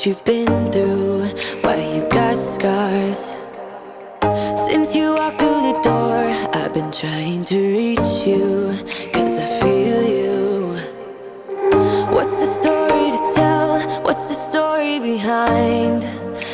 you've been through, why you got scars. Since you walked through the door, I've been trying to reach you, 'cause I feel you. What's the story to tell? What's the story behind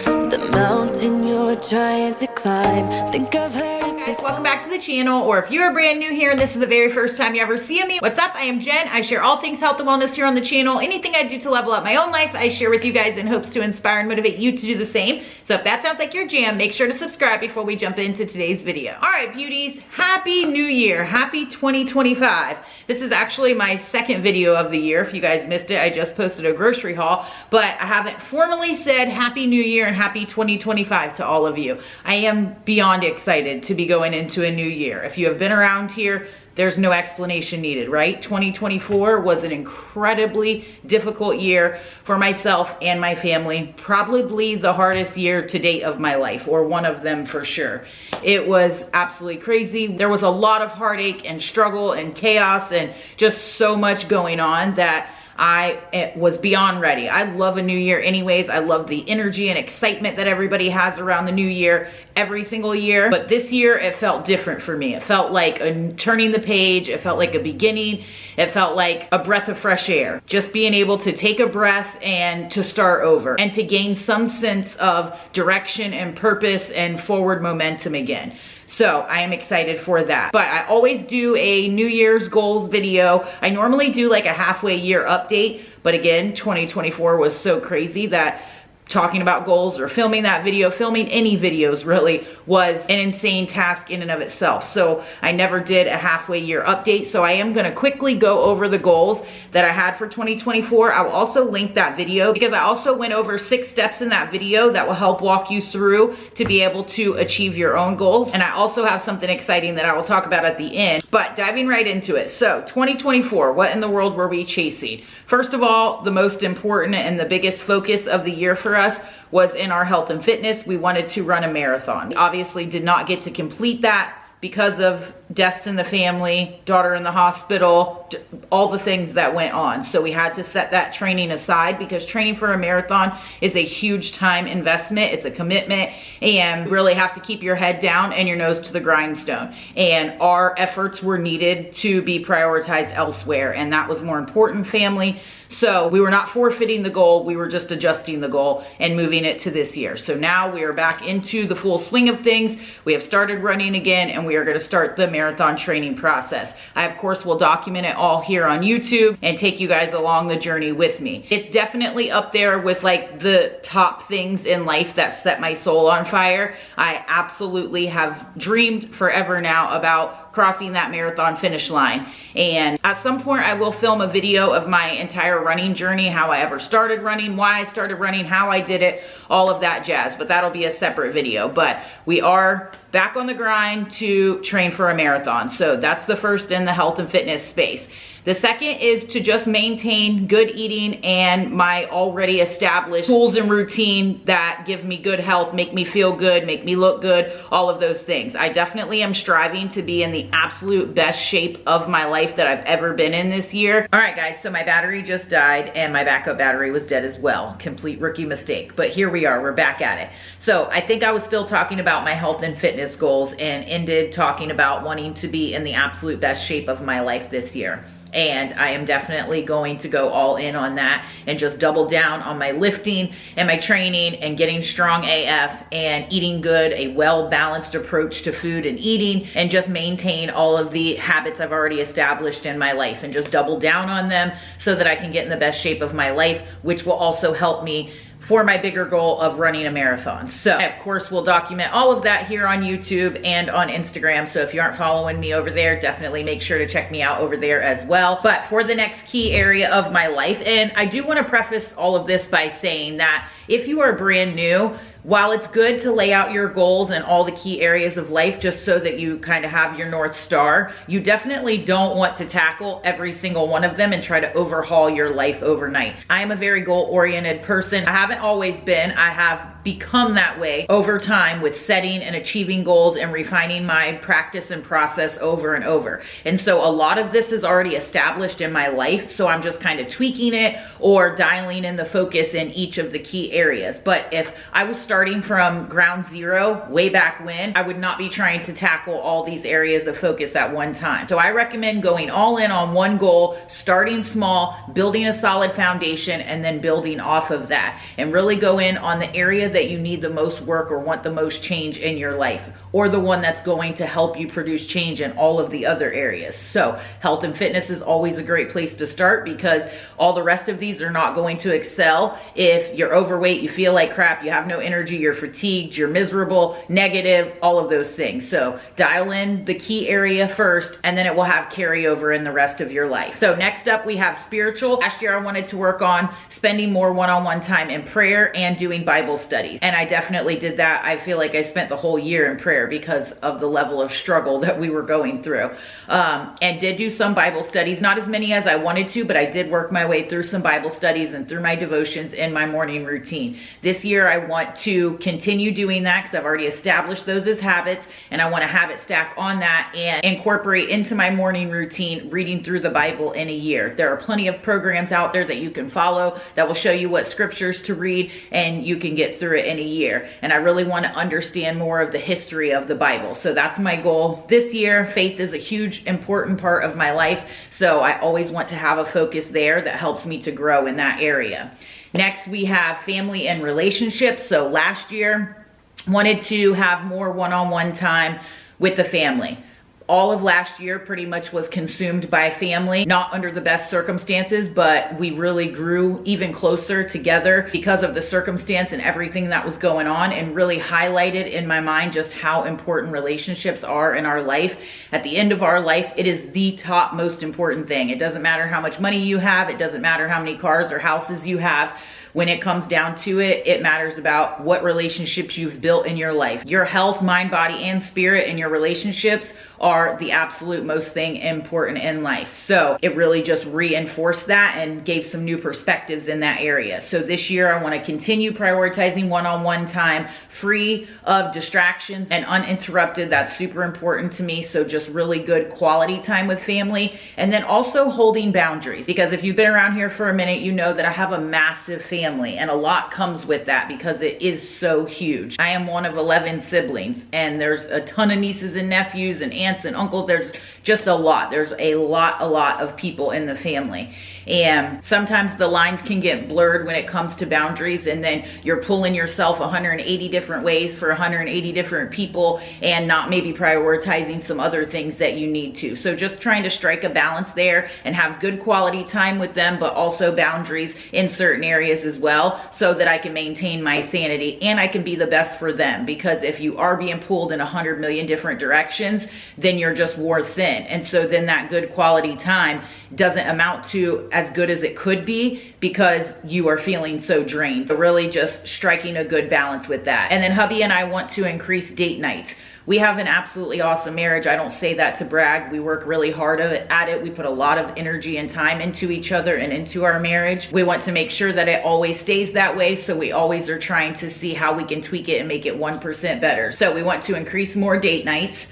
the mountain you're trying to climb? Think I've heard it before. Welcome back to the channel, or if you're brand new here and this is the very first time you ever see me, what's up? I am Jen. I share all things health and wellness here on the channel. Anything I do to level up my own life, I share with you guys in hopes to inspire and motivate you to do the same. So if that sounds like your jam, make sure to subscribe before we jump into today's video. All right, beauties, happy new year. Happy 2025. This is actually my second video of the year. If you guys missed it, I just posted a grocery haul, but I haven't formally said happy new year and happy 2025 to all of you. I am beyond excited to be going into a new year. If you have been around here, there's no explanation needed, right? 2024 was an incredibly difficult year for myself and my family. Probably the hardest year to date of my life, or one of them for sure. It was absolutely crazy. There was a lot of heartache and struggle and chaos and just so much going on that I was beyond ready. I love a new year anyways. I love the energy and excitement that everybody has around the new year every single year. But this year, it felt different for me. It felt like turning the page. It felt like a beginning. It felt like a breath of fresh air. Just being able to take a breath and to start over and to gain some sense of direction and purpose and forward momentum again. So I am excited for that. But I always do a New Year's goals video. I normally do like a halfway year update, but again, 2024 was so crazy that talking about goals or filming that video, filming any videos really, was an insane task in and of itself. So I never did a halfway year update. So I am gonna quickly go over the goals that I had for 2024. I will also link that video because I also went over 6 steps in that video that will help walk you through to be able to achieve your own goals. And I also have something exciting that I will talk about at the end, but diving right into it. So 2024, what in the world were we chasing? First of all, the most important and the biggest focus of the year for us was in our health and fitness. We wanted to run a marathon. We obviously did not get to complete that because of deaths in the family, daughter in the hospital, all the things that went on. So we had to set that training aside because training for a marathon is a huge time investment. It's a commitment, and you really have to keep your head down and your nose to the grindstone. And our efforts were needed to be prioritized elsewhere, and that was more important, family. So we were not forfeiting the goal, we were just adjusting the goal and moving it to this year. So now we are back into the full swing of things. We have started running again, and we are gonna start the marathon training process. I, of course, will document it all here on YouTube and take you guys along the journey with me. It's definitely up there with like the top things in life that set my soul on fire. I absolutely have dreamed forever now about crossing that marathon finish line. And at some point I will film a video of my entire running journey, how I ever started running, why I started running, how I did it, all of that jazz, but that'll be a separate video. But we are back on the grind to train for a marathon. So that's the first in the health and fitness space. The second is to just maintain good eating and my already established tools and routine that give me good health, make me feel good, make me look good, all of those things. I definitely am striving to be in the absolute best shape of my life that I've ever been in this year. All right, guys, so my battery just died and my backup battery was dead as well. Complete rookie mistake, but here we are, we're back at it. So I think I was still talking about my health and fitness goals and ended talking about wanting to be in the absolute best shape of my life this year. And I am definitely going to go all in on that and just double down on my lifting and my training and getting strong AF and eating good, a well-balanced approach to food and eating, and just maintain all of the habits I've already established in my life and just double down on them so that I can get in the best shape of my life, which will also help me for my bigger goal of running a marathon. So I, of course, will document all of that here on YouTube and on Instagram. So if you aren't following me over there, definitely make sure to check me out over there as well. But for the next key area of my life, and I do want to preface all of this by saying that if you are brand new, while it's good to lay out your goals and all the key areas of life just so that you kind of have your North Star, you definitely don't want to tackle every single one of them and try to overhaul your life overnight. I am a very goal-oriented person. I haven't always been. I have become that way over time with setting and achieving goals and refining my practice and process over and over. And so a lot of this is already established in my life, so I'm just kind of tweaking it or dialing in the focus in each of the key areas. But if I was starting from ground zero way back when, I would not be trying to tackle all these areas of focus at one time. So I recommend going all in on one goal, starting small, building a solid foundation, and then building off of that, and really go in on the area that you need the most work or want the most change in your life, or the one that's going to help you produce change in all of the other areas. So health and fitness is always a great place to start, because all the rest of these are not going to excel if you're overweight, you feel like crap, you have no energy, you're fatigued, you're miserable, negative, all of those things. So dial in the key area first, and then it will have carryover in the rest of your life. So next up, we have spiritual. Last year I wanted to work on spending more one-on-one time in prayer and doing Bible studies, and I definitely did that. I feel like I spent the whole year in prayer because of the level of struggle that we were going through, and did do some Bible studies, not as many as I wanted to, but I did work my way through some Bible studies and through my devotions in my morning routine. This year I want to continue doing that because I've already established those as habits, and I want to habit stack on that and incorporate into my morning routine reading through the Bible in a year. There are plenty of programs out there that you can follow that will show you what scriptures to read, and you can get through it in a year. And I really want to understand more of the history of the Bible. So that's my goal this year. Faith is a huge, important part of my life, so I always want to have a focus there that helps me to grow in that area. Next, we have family and relationships. So last year, wanted to have more one-on-one time with the family. All of last year pretty much was consumed by family, not under the best circumstances, but we really grew even closer together because of the circumstance and everything that was going on, and really highlighted in my mind just how important relationships are in our life. At the end of our life, it is the top most important thing. It doesn't matter how much money you have. It doesn't matter how many cars or houses you have. When it comes down to it, it matters about what relationships you've built in your life. Your health, mind, body, and spirit, and your relationships are the absolute most thing important in life. So it really just reinforced that and gave some new perspectives in that area. So this year I want to continue prioritizing one-on-one time, free of distractions and uninterrupted. That's super important to me. So just really good quality time with family, and then also holding boundaries, because if you've been around here for a minute, you know that I have a massive family, and a lot comes with that because it is so huge. I am one of 11 siblings, and there's a ton of nieces and nephews and aunts and uncles. There's just a lot. There's a lot of people in the family. And sometimes the lines can get blurred when it comes to boundaries, and then you're pulling yourself 180 different ways for 180 different people and not maybe prioritizing some other things that you need to. So just trying to strike a balance there and have good quality time with them, but also boundaries in certain areas as well, so that I can maintain my sanity and I can be the best for them. Because if you are being pulled in 100 million different directions, then you're just wore thin. And so then that good quality time doesn't amount to as good as it could be because you are feeling so drained. So really just striking a good balance with that. And then hubby and I want to increase date nights. We have an absolutely awesome marriage. I don't say that to brag. We work really hard at it. We put a lot of energy and time into each other and into our marriage. We want to make sure that it always stays that way. So we always are trying to see how we can tweak it and make it 1% better. So we want to increase more date nights.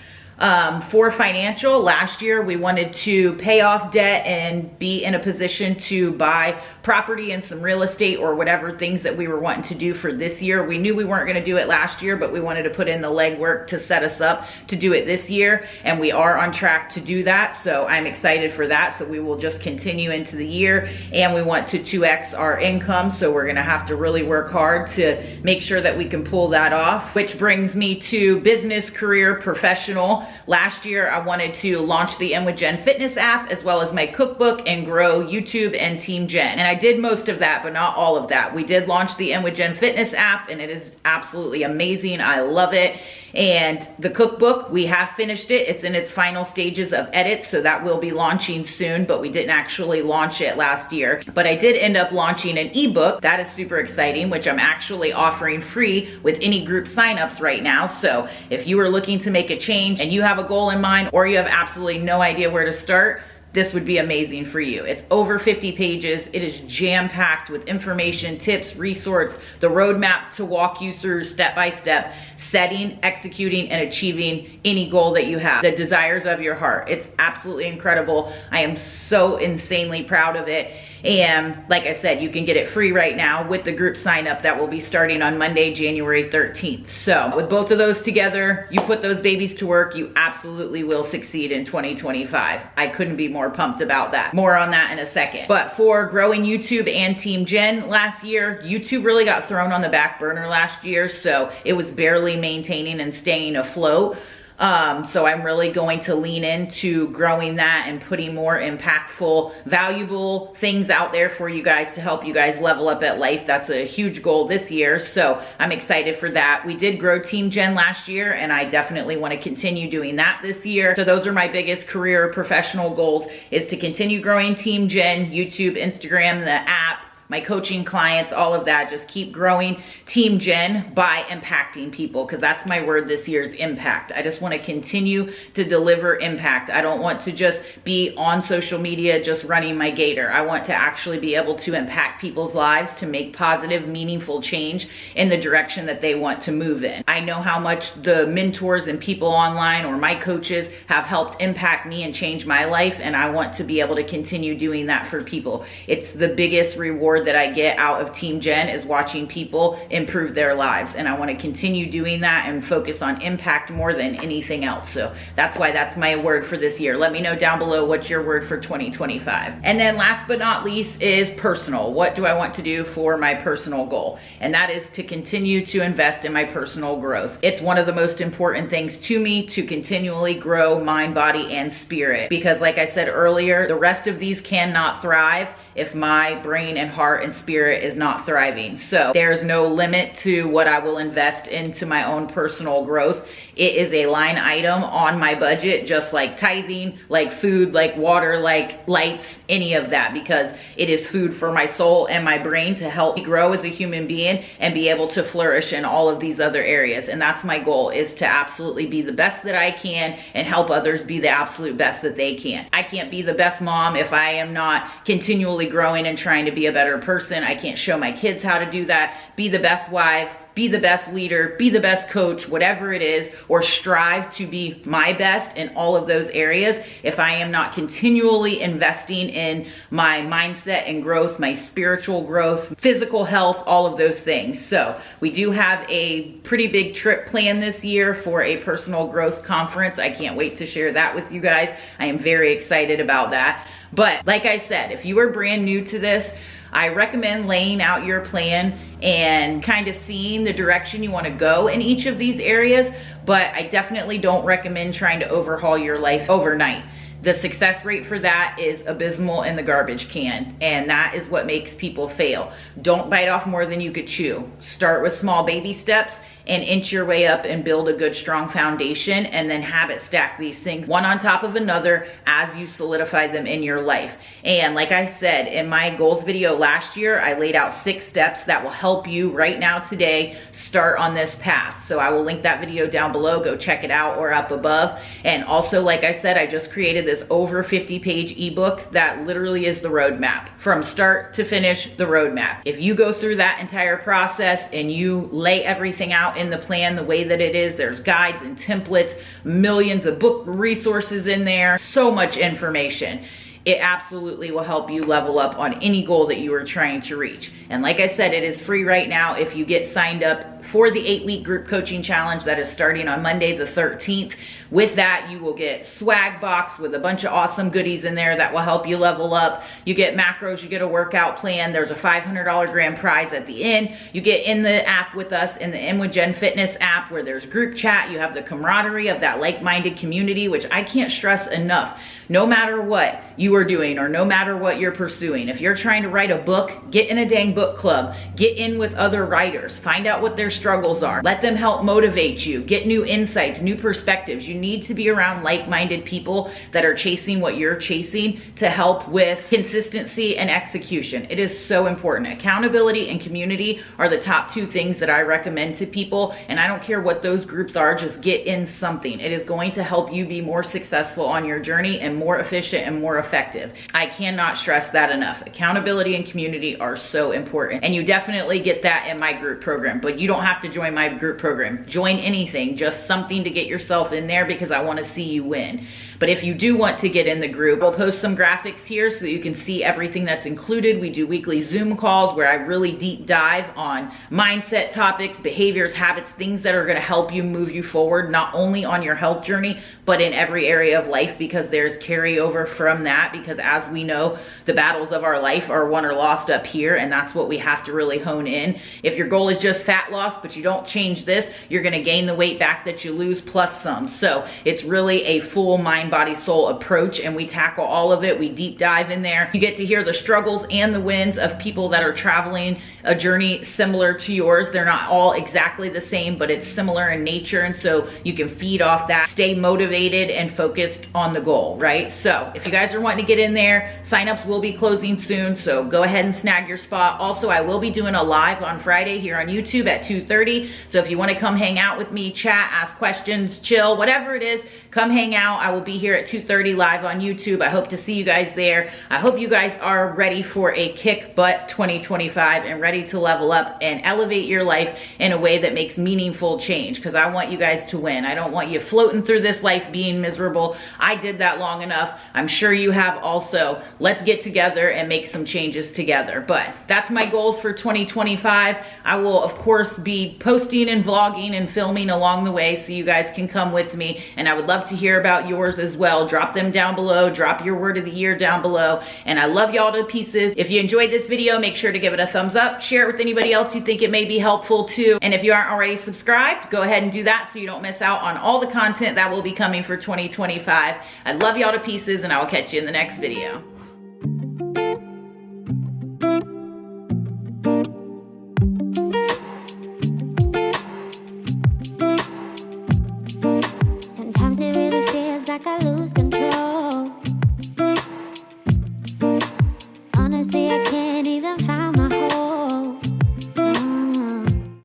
For financial, last year we wanted to pay off debt and be in a position to buy property and some real estate or whatever things that we were wanting to do for this year. We knew we weren't going to do it last year, but we wanted to put in the legwork to set us up to do it this year, and we are on track to do that. So I'm excited for that. So we will just continue into the year, and we want to 2x our income. So we're going to have to really work hard to make sure that we can pull that off, which brings me to business, career, professional. Last year, I wanted to launch the inwithjen fitness app as well as my cookbook and grow YouTube and Team Jen. And I did most of that, but not all of that. We did launch the inwithjen fitness app, and it is absolutely amazing. I love it. And the cookbook, we have finished it. It's in its final stages of edit, so that will be launching soon, but we didn't actually launch it last year. But I did end up launching an ebook. That is super exciting, which I'm actually offering free with any group signups right now. So if you are looking to make a change and you have a goal in mind, or you have absolutely no idea where to start, this would be amazing for you. It's over 50 pages. It is jam-packed with information, tips, resources, the roadmap to walk you through step by step, setting, executing, and achieving any goal that you have, the desires of your heart. It's absolutely incredible. I am so insanely proud of it. And like I said, you can get it free right now with the group sign up that will be starting on Monday, January 13th. So with both of those together, you put those babies to work, you absolutely will succeed in 2025. I couldn't be more pumped about that. More on that in a second. But for growing YouTube and Team Jen last year, YouTube really got thrown on the back burner last year. So it was barely maintaining and staying afloat. So I'm really going to lean into growing that and putting more impactful, valuable things out there for you guys to help you guys level up at life. That's a huge goal this year. So I'm excited for that. We did grow Team Jen last year, and I definitely want to continue doing that this year. So those are my biggest career professional goals, is to continue growing Team Jen, YouTube, Instagram, the app, my coaching clients, all of that. Just keep growing Team Jen by impacting people, because that's my word this year, is impact. I just want to continue to deliver impact. I don't want to just be on social media just running my gator. I want to actually be able to impact people's lives, to make positive, meaningful change in the direction that they want to move in. I know how much the mentors and people online or my coaches have helped impact me and change my life, and I want to be able to continue doing that for people. It's the biggest reward that I get out of Team Jen, is watching people improve their lives, and I want to continue doing that and focus on impact more than anything else. So that's why that's my word for this year. Let me know down below what's your word for 2025. And then last but not least is personal. What do I want to do for my personal goal? And that is to continue to invest in my personal growth. It's one of the most important things to me, to continually grow mind, body, and spirit, because like I said earlier, the rest of these cannot thrive if my brain and heart and spirit is not thriving. So there's no limit to what I will invest into my own personal growth. It is a line item on my budget, just like tithing, like food, like water, like lights, any of that, because it is food for my soul and my brain to help me grow as a human being and be able to flourish in all of these other areas. And that's my goal, is to absolutely be the best that I can and help others be the absolute best that they can. I can't be the best mom if I am not continually growing and trying to be a better person. I can't show my kids how to do that. Be the best wife, be the best leader, be the best coach, whatever it is, or strive to be my best in all of those areas if I am not continually investing in my mindset and growth, my spiritual growth, physical health, all of those things. So we do have a pretty big trip planned this year for a personal growth conference. I can't wait to share that with you guys. I am very excited about that. But like I said, if you are brand new to this, I recommend laying out your plan and kind of seeing the direction you want to go in each of these areas, but I definitely don't recommend trying to overhaul your life overnight. The success rate for that is abysmal in the garbage can, and that is what makes people fail. Don't bite off more than you could chew. Start with small baby steps and inch your way up and build a good, strong foundation, and then habit stack these things one on top of another as you solidify them in your life. And like I said, in my goals video last year, I laid out 6 steps that will help you right now today start on this path. So I will link that video down below. Go check it out, or up above. And also, like I said, I just created this over 50-page ebook that literally is the roadmap. From start to finish, the roadmap. If you go through that entire process and you lay everything out in the plan the way that it is, there's guides and templates, millions of book resources in there, so much information. It absolutely will help you level up on any goal that you are trying to reach. And like I said, it is free right now if you get signed up for the 8-week group coaching challenge that is starting on Monday the 13th. With that, you will get swag box with a bunch of awesome goodies in there that will help you level up. You get macros, you get a workout plan. There's a $500 grand prize at the end. You get in the app with us, in the inwithjen Fitness app, where there's group chat. You have the camaraderie of that like-minded community, which I can't stress enough. No matter what you are doing, or no matter what you're pursuing, if you're trying to write a book, get in a dang book club. Get in with other writers. Find out what they're struggles are. Let them help motivate you, get new insights, new perspectives. You need to be around like-minded people that are chasing what you're chasing to help with consistency and execution. It is so important. Accountability and community are the top two things that I recommend to people, and I don't care what those groups are, just get in something. It is going to help you be more successful on your journey and more efficient and more effective. I cannot stress that enough. Accountability and community are so important, and you definitely get that in my group program, but you don't have to join my group program. Join anything, just something to get yourself in there, because I want to see you win. But if you do want to get in the group, I'll post some graphics here so that you can see everything that's included. We do weekly Zoom calls where I really deep dive on mindset topics, behaviors, habits, things that are going to help you move you forward, not only on your health journey, but in every area of life, because there's carryover from that. Because as we know, the battles of our life are won or lost up here, and that's what we have to really hone in. If your goal is just fat loss, but you don't change this, you're going to gain the weight back that you lose plus some. So it's really a full mind, body, soul approach, and we tackle all of it. We deep dive in there. You get to hear the struggles and the wins of people that are traveling a journey similar to yours. They're not all exactly the same, but it's similar in nature, and so you can feed off that, stay motivated and focused on the goal, right? So if you guys are wanting to get in there, signups will be closing soon, so go ahead and snag your spot. Also, I will be doing a live on Friday here on YouTube at 2:30, so if you want to come hang out with me, chat, ask questions, chill, whatever it is, come hang out. I will be here at 2:30 live on YouTube. I hope to see you guys there. I hope you guys are ready for a kick butt 2025 and ready to level up and elevate your life in a way that makes meaningful change, because I want you guys to win. I don't want you floating through this life being miserable. I did that long enough. I'm sure you have also. Let's get together and make some changes together. But that's my goals for 2025. I will, of course, be posting and vlogging and filming along the way so you guys can come with me, and I would love to hear about yours as well. Drop them down below. Drop your word of the year down below, and I love y'all to pieces. If you enjoyed this video, make sure to give it a thumbs up. Share it with anybody else you think it may be helpful to, and if you aren't already subscribed, go ahead and do that so you don't miss out on all the content that will be coming for 2025. I love y'all to pieces, and I will catch you in the next video.